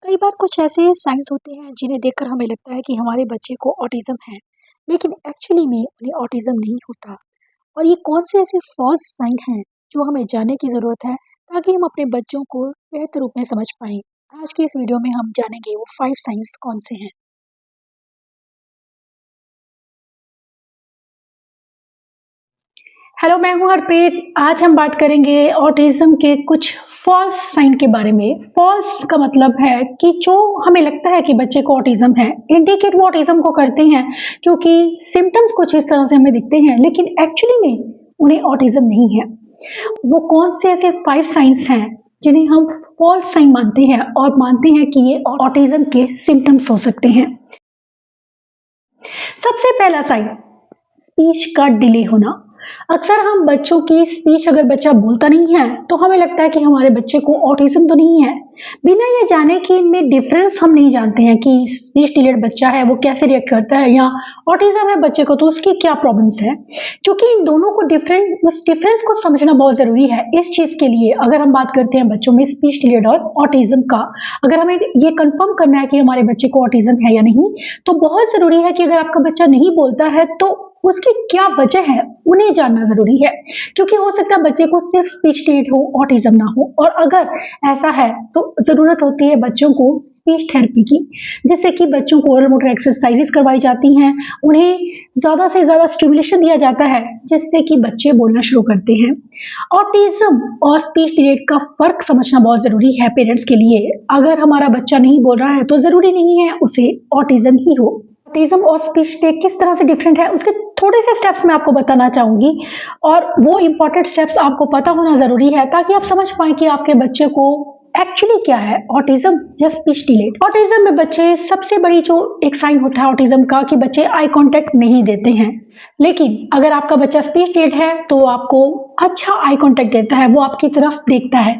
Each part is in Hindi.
कई बार कुछ ऐसे साइंस होते हैं जिन्हें देखकर हमें लगता है कि हमारे बच्चे को ऑटिज्म है, लेकिन एक्चुअली में उन्हें ऑटिज्म नहीं होता। और ये कौन से ऐसे फॉल्स साइन हैं जो हमें जानने की ज़रूरत है ताकि हम अपने बच्चों को बेहतर रूप में समझ पाएं। आज की इस वीडियो में हम जानेंगे वो 5 साइंस कौन से हैं। हेलो, मैं हूँ हरप्रीत। आज हम बात करेंगे ऑटिज्म के कुछ फॉल्स साइन के बारे में। फॉल्स का मतलब है कि जो हमें लगता है कि बच्चे को ऑटिज्म है, इंडिकेट वो ऑटिज्म को करते हैं क्योंकि सिम्टम्स कुछ इस तरह से हमें दिखते हैं, लेकिन एक्चुअली में उन्हें ऑटिज्म नहीं है। वो कौन से ऐसे 5 साइंस हैं जिन्हें हम फॉल्स साइन मानते हैं और मानते हैं कि ये ऑटिज्म के सिम्टम्स हो सकते हैं। सबसे पहला साइन, स्पीच का डिले होना। अक्सर हम बच्चों की स्पीच, अगर बच्चा बोलता नहीं है तो हमें लगता है कि हमारे बच्चे को ऑटिज्म तो नहीं है, बिना ये जाने कि इनमें डिफरेंस हम नहीं जानते हैं कि स्पीच डिलेड बच्चा है वो कैसे रिएक्ट करता है, या ऑटिज्म है बच्चे को तो उसकी क्या प्रॉब्लम्स है। क्योंकि इन दोनों को उस डिफरेंस को समझना बहुत जरूरी है। इस चीज के लिए अगर हम बात करते हैं बच्चों में स्पीच डिलेड और ऑटिज्म का, अगर हमें ये कंफर्म करना है कि हमारे बच्चे को ऑटिज्म है या नहीं, तो बहुत जरूरी है कि अगर आपका बच्चा नहीं बोलता है तो उसकी क्या वजह है उन्हें जानना जरूरी है। क्योंकि हो सकता है बच्चे को सिर्फ स्पीच डिलेड हो, ऑटिज्म ना हो, और अगर ऐसा है तो जरूरत होती है बच्चों को स्पीच थेरेपी की, जिससे कि बच्चों को ओरल मोटर एक्सरसाइजेस करवाई जाती हैं, उन्हें ज्यादा से ज्यादा स्टिमुलेशन दिया जाता है जिससे कि बच्चे बोलना शुरू करते हैं। ऑटिज्म और स्पीच डिलेड का फर्क समझना बहुत जरूरी है पेरेंट्स के लिए। अगर हमारा बच्चा नहीं बोल रहा है तो जरूरी नहीं है उसे ऑटिज्म ही हो। ऑटिज्म और स्पीच डिले किस तरह से डिफरेंट है उसके थोड़े से स्टेप्स मैं आपको बताना चाहूंगी, और वो इंपॉर्टेंट स्टेप्स आपको पता होना जरूरी है ताकि आप समझ पाए कि आपके बच्चे को एक्चुअली क्या है, ऑटिज्म या स्पीच डिले। ऑटिज्म में बच्चे, सबसे बड़ी जो एक साइन होता है ऑटिज्म का, कि बच्चे आई कांटेक्ट नहीं देते हैं। लेकिन अगर आपका बच्चा स्पीच डिलेड है तो आपको अच्छा आई कांटेक्ट देता है, वो आपकी तरफ देखता है।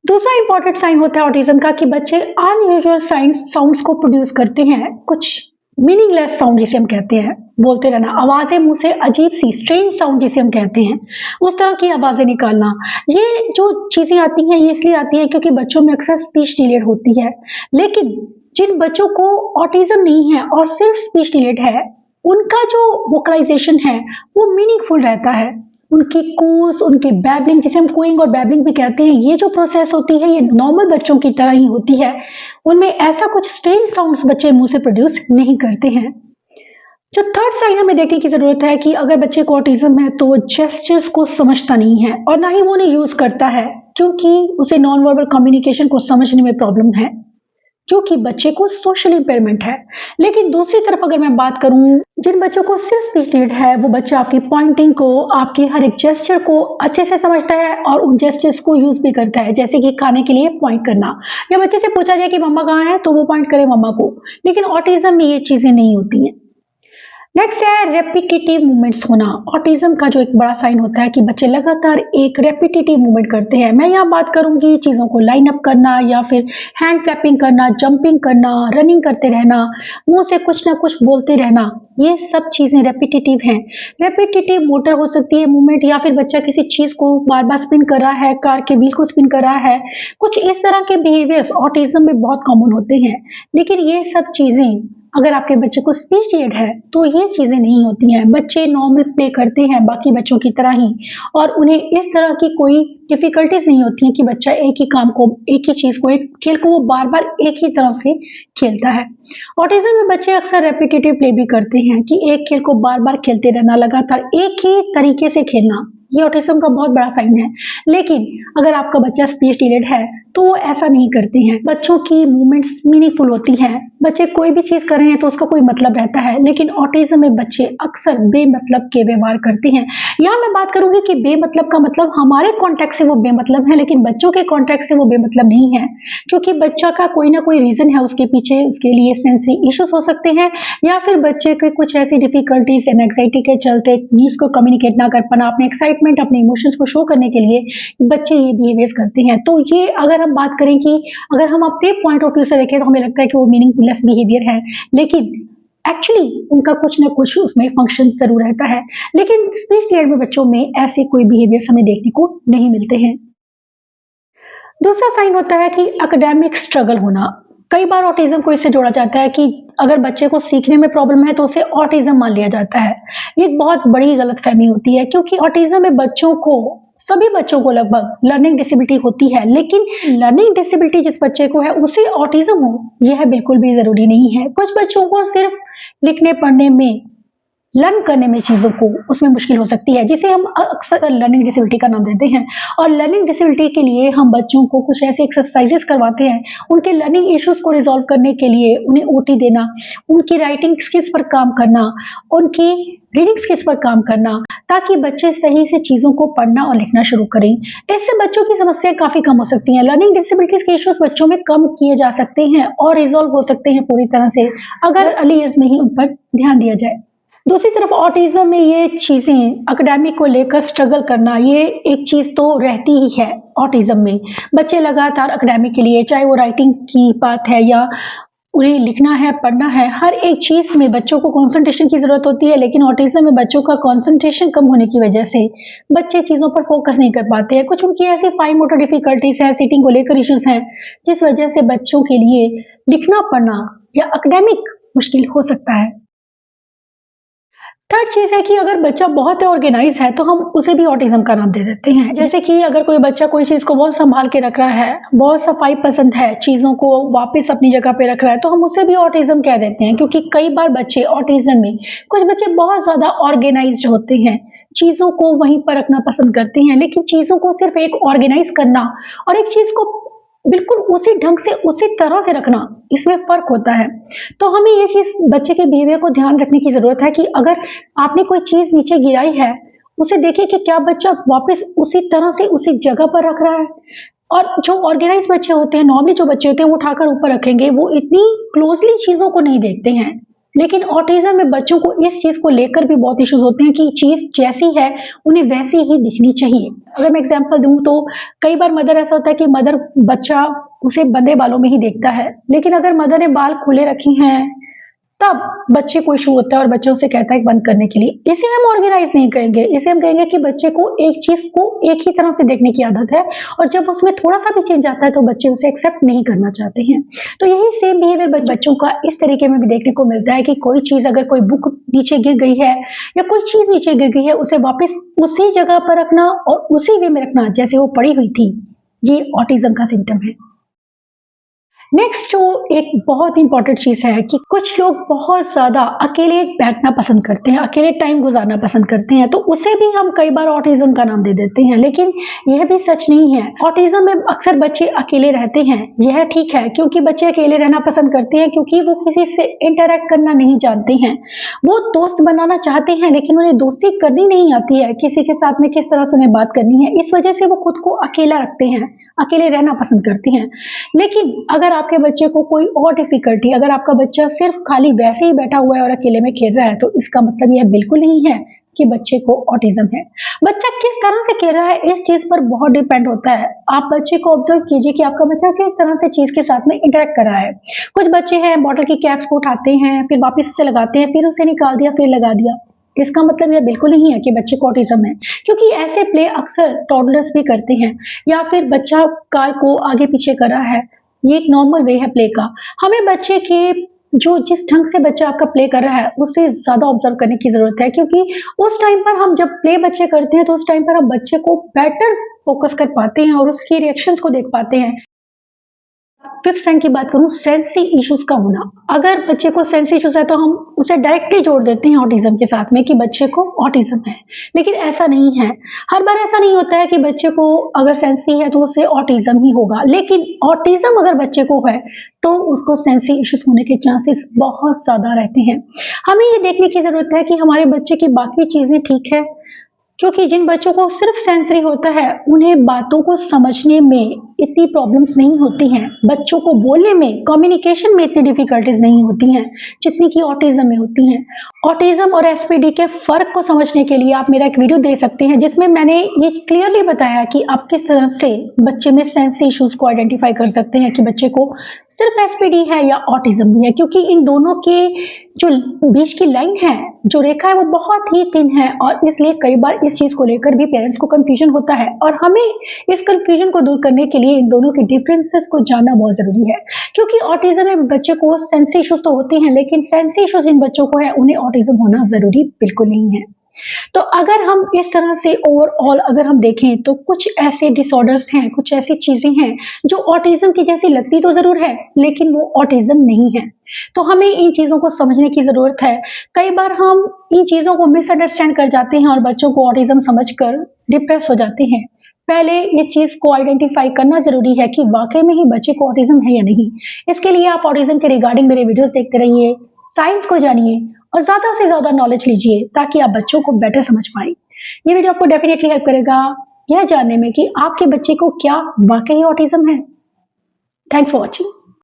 दूसरा इंपॉर्टेंट साइन होता है ऑटिज्म का कि बच्चे अनयूजुअल साउंड्स को प्रोड्यूस करते हैं, कुछ मीनिंगलेस साउंड जिसे हम कहते हैं, बोलते रहना, आवाजें मुंह से अजीब सी स्ट्रेंज साउंड जिसे हम कहते हैं, उस तरह की आवाजें निकालना। ये जो चीजें आती हैं ये इसलिए आती है क्योंकि बच्चों में अक्सर स्पीच डिलेड होती है। लेकिन जिन बच्चों को ऑटिज्म नहीं है और सिर्फ स्पीच डिलेड है, उनका जो वोकलाइजेशन है वो मीनिंगफुल रहता है। उनकी कूस, उनकी बैबलिंग, जिसे हम कूइंग और बैबलिंग भी कहते हैं, ये जो प्रोसेस होती है ये नॉर्मल बच्चों की तरह ही होती है। उनमें ऐसा कुछ स्ट्रेंज साउंड्स बच्चे मुंह से प्रोड्यूस नहीं करते हैं। जो थर्ड साइन हमें देखने की जरूरत है कि अगर बच्चे को ऑटिज्म है तो वो जेस्चर्स को समझता नहीं है और ना ही वो उन्हें यूज करता है, क्योंकि उसे नॉन वर्बल कम्युनिकेशन को समझने में प्रॉब्लम है, क्योंकि बच्चे को सोशल इंपेयरमेंट है। लेकिन दूसरी तरफ अगर मैं बात करूं, जिन बच्चों को सिर्फ स्पीच डिलेड है, वो बच्चा आपकी पॉइंटिंग को, आपके हर एक जेस्चर को अच्छे से समझता है और उन जेस्चर्स को यूज भी करता है, जैसे कि खाने के लिए पॉइंट करना, या बच्चे से पूछा जाए कि मम्मा कहाँ है तो वो पॉइंट करे मम्मा को। लेकिन ऑटिज्म में ये चीजें नहीं होती हैं। नेक्स्ट है रेपिटेटिव मूवमेंट्स होना। ऑटिज्म का जो एक बड़ा साइन होता है कि बच्चे लगातार एक रेपिटेटिव मूवमेंट करते हैं। मैं यहाँ बात करूंगी चीजों को लाइन अप करना, या फिर हैंड क्लैपिंग करना, जंपिंग करना, रनिंग करते रहना, मुंह से कुछ ना कुछ बोलते रहना, ये सब चीजें रेपिटेटिव हैं। रेपिटेटिव मोटर हो सकती है मूवमेंट, या फिर बच्चा किसी चीज को बार बार स्पिन कर रहा है, कार के व्हील को स्पिन कर रहा है, कुछ इस तरह के बिहेवियर्स ऑटिज्म में बहुत कॉमन होते हैं। लेकिन ये सब चीजें, अगर आपके बच्चे को स्पीच डिलेड है तो ये चीजें नहीं होती हैं। बच्चे नॉर्मल प्ले करते हैं बाकी बच्चों की तरह ही, और उन्हें इस तरह की कोई डिफिकल्टीज नहीं होती हैं कि बच्चा एक ही काम को, एक ही चीज को, एक खेल को वो बार बार एक ही तरह से खेलता है। ऑटिज्म में बच्चे अक्सर रेपिटेटिव प्ले भी करते हैं कि एक खेल को बार बार खेलते रहना, लगातार एक ही तरीके से खेलना, ये ऑटिज्म का बहुत बड़ा साइन है। लेकिन अगर आपका बच्चा स्पीच डिलेड है तो वो ऐसा नहीं करते हैं। बच्चों की मूवमेंट्स मीनिंगफुल होती हैं, बच्चे कोई भी चीज कर रहे हैं तो उसका कोई मतलब रहता है। लेकिन ऑटिज्म में बच्चे अक्सर बेमतलब के व्यवहार करते हैं। यहाँ मैं बात करूंगी कि बेमतलब का मतलब हमारे कॉन्टेक्ट से वो बेमतलब है, लेकिन बच्चों के कॉन्टेक्ट से वो बेमतलब नहीं है, क्योंकि बच्चा का कोई ना कोई रीजन है उसके पीछे। उसके लिए सेंसरी इश्यूज हो सकते हैं, या फिर बच्चे के कुछ ऐसी डिफिकल्टीज एंड एंग्जाइटी के चलते न्यूज को कम्युनिकेट ना कर पाना, अपने एक्साइटमेंट, अपने इमोशंस को शो करने के लिए बच्चे ये बिहेवियर्स करते हैं। तो ये अगर हम बात करें कि अगर हम अपने पॉइंट ऑफ व्यू से देखें तो हमें लगता है कि वो मीनिंगलेस बिहेवियर है, लेकिन एक्चुअली उनका कुछ ना कुछ उसमें फंक्शन जरूर रहता है। लेकिन स्पीच डिलेड में बच्चों में ऐसे कोई बिहेवियर्स हमें देखने को नहीं मिलते हैं। दूसरा साइन होता है कि एकेडमिक स्ट्रगल होना। कई बार ऑटिज्म को इससे जोड़ा जाता है कि अगर बच्चे को सीखने में प्रॉब्लम है तो उसे ऑटिज्म मान लिया जाता है। ये एक बहुत बड़ी गलतफहमी होती है क्योंकि ऑटिज्म में बच्चों को सभी बच्चों को लगभग लर्निंग डिसेबिलिटी होती है, लेकिन लर्निंग डिसेबिलिटी जिस बच्चे को है उसे ऑटिज्म हो यह बिल्कुल भी जरूरी नहीं है। कुछ बच्चों को सिर्फ लिखने पढ़ने में, लर्न करने में चीज़ों को उसमें मुश्किल हो सकती है, जिसे हम अक्सर लर्निंग डिसेबिलिटी का नाम देते हैं। और लर्निंग डिसेबिलिटी के लिए हम बच्चों को कुछ ऐसे एक्सरसाइजेस करवाते हैं उनके लर्निंग इश्यूज को रिजॉल्व करने के लिए। उन्हें ओटी देना, उनकी राइटिंग स्किल्स पर काम करना, उनकी रीडिंग स्किल्स पर काम करना, ताकि बच्चे सही से चीज़ों को पढ़ना और लिखना शुरू करें। इससे बच्चों की समस्याएं काफ़ी कम हो सकती हैं। लर्निंग डिसेबिलिटीज के इश्यूज बच्चों में कम किए जा सकते हैं और रिजॉल्व हो सकते हैं पूरी तरह से, अगर अर्ली एज में ही उन पर ध्यान दिया जाए। दूसरी तरफ ऑटिज्म में ये चीज़ें एकेडमिक को लेकर स्ट्रगल करना, ये एक चीज़ तो रहती ही है। ऑटिज्म में बच्चे लगातार एकेडमिक के लिए, चाहे वो राइटिंग की बात है या उन्हें लिखना है, पढ़ना है, हर एक चीज़ में बच्चों को कंसंट्रेशन की ज़रूरत होती है। लेकिन ऑटिज्म में बच्चों का कंसंट्रेशन कम होने की वजह से बच्चे चीज़ों पर फोकस नहीं कर पाते हैं। कुछ उनकी ऐसी फाइन मोटर डिफिकल्टीज हैं, सीटिंग को लेकर इश्यूज हैं, जिस वजह से बच्चों के लिए लिखना पढ़ना या एकेडमिक मुश्किल हो सकता है। थर्ड चीज़ है कि अगर बच्चा बहुत ऑर्गेनाइज है तो हम उसे भी ऑटिज्म का नाम दे देते हैं। जैसे कि अगर कोई बच्चा कोई चीज़ को बहुत संभाल के रख रहा है, बहुत सफाई पसंद है, चीज़ों को वापस अपनी जगह पे रख रहा है, तो हम उसे भी ऑटिज्म कह देते हैं। क्योंकि कई बार बच्चे ऑटिज्म में, कुछ बच्चे बहुत ज़्यादा ऑर्गेनाइज्ड होते हैं, चीज़ों को वहीं पर रखना पसंद करते हैं, लेकिन चीज़ों को सिर्फ एक ऑर्गेनाइज करना और एक चीज़ को बिल्कुल उसी ढंग से, उसी तरह से रखना, इसमें फ़र्क होता है। तो हमें ये चीज़ बच्चे के बिहेवियर को ध्यान रखने की ज़रूरत है कि अगर आपने कोई चीज़ नीचे गिराई है, उसे देखिए कि क्या बच्चा वापस उसी तरह से उसी जगह पर रख रहा है। और जो ऑर्गेनाइज़ बच्चे होते हैं, नॉर्मली जो बच्चे होते हैं, वो उठाकर ऊपर रखेंगे, वो इतनी क्लोज़ली चीज़ों को नहीं देखते हैं। लेकिन ऑटिज्म में बच्चों को इस चीज़ को लेकर भी बहुत इश्यूज होते हैं कि चीज़ जैसी है उन्हें वैसी ही दिखनी चाहिए। अगर मैं एग्जांपल दूं तो कई बार मदर ऐसा होता है कि मदर बच्चा उसे बंधे बालों में ही देखता है, लेकिन अगर मदर ने बाल खुले रखे हैं तब बच्चे को इशू होता है और बच्चा उसे कहता है बंद करने के लिए। इसे हम ऑर्गेनाइज नहीं कहेंगे, इसे हम कहेंगे कि बच्चे को एक चीज को एक ही तरह से देखने की आदत है और जब उसमें थोड़ा सा भी चेंज आता है तो बच्चे उसे एक्सेप्ट नहीं करना चाहते हैं। तो यही सेम बिहेवियर बच्चों का इस तरीके में भी देखने को मिलता है कि कोई चीज, अगर कोई बुक नीचे गिर गई है या कोई चीज नीचे गिर गई है, उसे वापस उसी जगह पर रखना और उसी वे में रखना जैसे वो पड़ी हुई थी, ये ऑटिज्म का सिम्टम है। नेक्स्ट जो एक बहुत इंपॉर्टेंट चीज़ है कि कुछ लोग बहुत ज़्यादा अकेले बैठना पसंद करते हैं, अकेले टाइम गुजारना पसंद करते हैं, तो उसे भी हम कई बार ऑटिज्म का नाम दे देते हैं, लेकिन यह भी सच नहीं है। ऑटिज्म में अक्सर बच्चे अकेले रहते हैं, यह ठीक है, क्योंकि बच्चे अकेले रहना पसंद करते हैं क्योंकि वो किसी से इंटरेक्ट करना नहीं जानते हैं। वो दोस्त बनाना चाहते हैं लेकिन उन्हें दोस्ती करनी नहीं आती है, किसी के साथ में किस तरह से उन्हें बात करनी है, इस वजह से वो खुद को अकेला रखते हैं, अकेले रहना पसंद करते हैं। लेकिन अगर आपके बच्चे को कोई और डिफिकल्टी, अगर आपका बच्चा सिर्फ खाली वैसे ही बैठा हुआ है और अकेले में खेल रहा है, तो इसका मतलब यह बिल्कुल नहीं है कि बच्चे को ऑटिज्म है। बच्चा किस तरह से खेल रहा है इस चीज पर बहुत डिपेंड होता है। आप बच्चे को ऑब्जर्व कीजिए कि आपका बच्चा किस तरह से चीज के साथ में इंटरेक्ट कर रहा है। कुछ बच्चे हैं बॉटल की कैप्स को उठाते हैं, फिर वापिस उसे लगाते हैं, फिर उसे निकाल दिया, फिर लगा दिया। इसका मतलब यह बिल्कुल नहीं है कि बच्चे को ऑटिज्म है, क्योंकि ऐसे प्ले अक्सर टॉडलर्स भी करते हैं। या फिर बच्चा कार को आगे पीछे कर रहा है, ये एक नॉर्मल वे है प्ले का। हमें बच्चे के जो जिस ढंग से बच्चा आपका प्ले कर रहा है उसे ज्यादा ऑब्जर्व करने की जरूरत है, क्योंकि उस टाइम पर हम जब प्ले बच्चे करते हैं तो उस टाइम पर हम बच्चे को बेटर फोकस कर पाते हैं और उसकी रिएक्शंस को देख पाते हैं। फिफ्थ साइन की बात करूं, सेंसी इश्यूज का होना। अगर बच्चे को सेंसी इश्यूज है तो हम उसे डायरेक्टली जोड़ देते हैं ऑटिज्म के साथ में कि बच्चे को ऑटिज्म है, लेकिन ऐसा नहीं है। हर बार ऐसा नहीं होता है कि बच्चे को अगर सेंसी है तो उसे ऑटिज्म ही होगा, लेकिन ऑटिज्म अगर बच्चे को है तो उसको सेंसी इश्यूज होने के चांसेस बहुत ज्यादा रहते हैं। हमें ये देखने की जरूरत है कि हमारे बच्चे की बाकी चीजें ठीक है, क्योंकि जिन बच्चों को सिर्फ सेंसरी होता है उन्हें बातों को समझने में इतनी प्रॉब्लम्स नहीं होती हैं, बच्चों को बोलने में, कम्युनिकेशन में इतनी डिफिकल्टीज नहीं होती हैं जितनी कि ऑटिज्म में होती हैं। ऑटिज्म और एसपीडी के फर्क को समझने के लिए आप मेरा एक वीडियो देख सकते हैं जिसमें मैंने ये क्लियरली बताया कि आप किस तरह से बच्चे में सेंसरी इश्यूज को आइडेंटिफाई कर सकते हैं कि बच्चे को सिर्फ एसपीडी है या ऑटिज्म भी है, क्योंकि इन दोनों के जो बीच की लाइन है, जो रेखा है, वो बहुत ही थिन है और इसलिए कई बार इस चीज को लेकर भी पेरेंट्स को कंफ्यूजन होता है। और हमें इस कंफ्यूजन को दूर करने के लिए लिए इन दोनों के डिफरेंसेस को जानना बहुत ज़रूरी है, क्योंकि ऑटिज़म में बच्चे को सेंसरी इश्यूज़ तो होते हैं, लेकिन सेंसरी इश्यूज़ जिन बच्चों को है, उन्हें ऑटिज़म होना ज़रूरी बिल्कुल नहीं है। तो अगर हम इस तरह से ओवरऑल अगर हम देखें तो कुछ ऐसे डिसऑर्डर्स हैं, कुछ ऐसी चीज़ें हैं जो ऑटिज़म की जैसी लगती तो ज़रूर है, लेकिन वो ऑटिज़म नहीं है। तो हमें इन चीज़ों को समझने की ज़रूरत है। कई बार हम इन चीज़ों को मिसअंडरस्टैंड कर जाते हैं और बच्चों को ऑटिज़म समझकर डिप्रेस हो जाते हैं। पहले इस चीज़ को आइडेंटिफाई करना ज़रूरी है कि वाक़ई में ही बच्चे को ऑटिज़म है या नहीं। इसके लिए आप ऑटिज़म के रिगार्डिंग मेरे वीडियोज़ देखते रहिए, साइंस को जानिए और ज़्यादा से ज़्यादा नॉलेज लीजिए ताकि आप बच्चों को बेटर समझ पाएँ। ये वीडियो आपको डेफिनिटली हेल्प करेगा यह जानने में कि आपके बच्चे को क्या वाक़ई ऑटिज़म है। Thanks for watching.